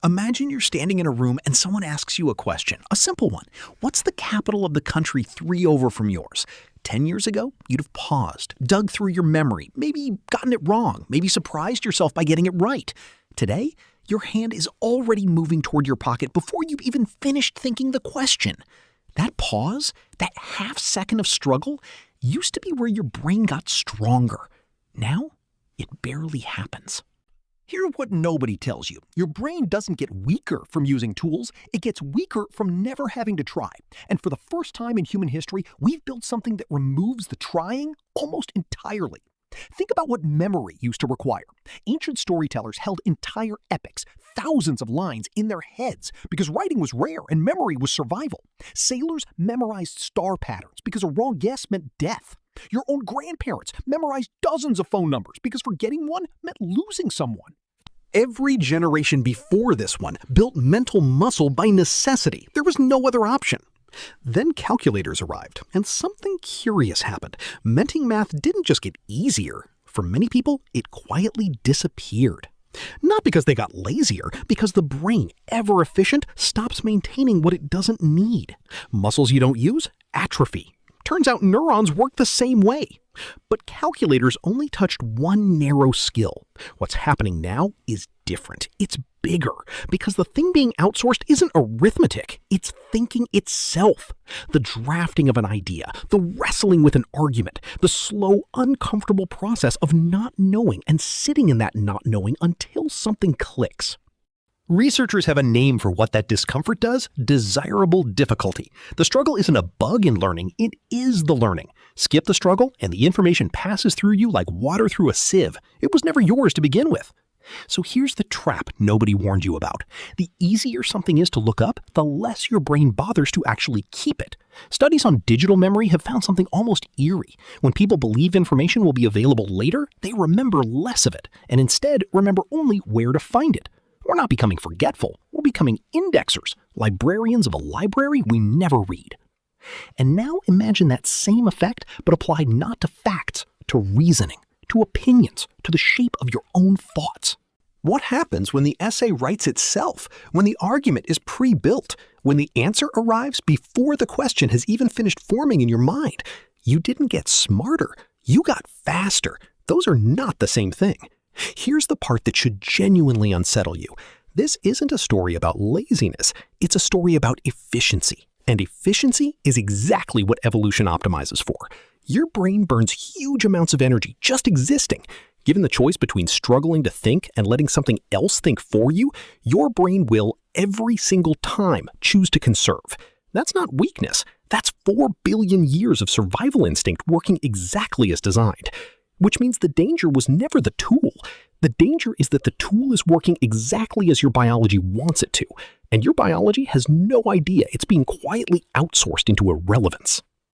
Imagine you're standing in a room and someone asks you a question, a simple one. What's the capital of the country 3 over from yours? 10 years ago, you'd have paused, dug through your memory, maybe gotten it wrong, maybe surprised yourself by getting it right. Today, your hand is already moving toward your pocket before you've even finished thinking the question. That pause, that half second of struggle, used to be where your brain got stronger. Now, it barely happens. Here's what nobody tells you. Your brain doesn't get weaker from using tools. It gets weaker from never having to try. And for the first time in human history, we've built something that removes the trying almost entirely. Think about what memory used to require. Ancient storytellers held entire epics, thousands of lines in their heads, because writing was rare and memory was survival. Sailors memorized star patterns because a wrong guess meant death. Your own grandparents memorized dozens of phone numbers because forgetting one meant losing someone. Every generation before this one built mental muscle by necessity. There was no other option. Then calculators arrived, and something curious happened. Menting math didn't just get easier. For many people, it quietly disappeared. Not because they got lazier, because the brain, ever efficient, stops maintaining what it doesn't need. Muscles you don't use atrophy. Turns out neurons work the same way. But calculators only touched one narrow skill. What's happening now is different. It's bigger, because the thing being outsourced isn't arithmetic, it's thinking itself. The drafting of an idea, the wrestling with an argument, the slow, uncomfortable process of not knowing and sitting in that not knowing until something clicks. Researchers have a name for what that discomfort does: desirable difficulty. The struggle isn't a bug in learning, it is the learning. Skip the struggle and the information passes through you like water through a sieve. It was never yours to begin with. So here's the trap nobody warned you about. The easier something is to look up, the less your brain bothers to actually keep it. Studies on digital memory have found something almost eerie. When people believe information will be available later, they remember less of it, and instead remember only where to find it. We're not becoming forgetful, we're becoming indexers, librarians of a library we never read. And now imagine that same effect, but applied not to facts, to reasoning, to opinions, to the shape of your own thoughts. What happens when the essay writes itself, when the argument is pre-built, when the answer arrives before the question has even finished forming in your mind? You didn't get smarter, you got faster. Those are not the same thing. Here's the part that should genuinely unsettle you. This isn't a story about laziness, it's a story about efficiency. And efficiency is exactly what evolution optimizes for. Your brain burns huge amounts of energy just existing. Given the choice between struggling to think and letting something else think for you, your brain will, every single time, choose to conserve. That's not weakness. That's 4 billion years of survival instinct working exactly as designed. Which means the danger was never the tool. The danger is that the tool is working exactly as your biology wants it to, and your biology has no idea it's being quietly outsourced into irrelevance.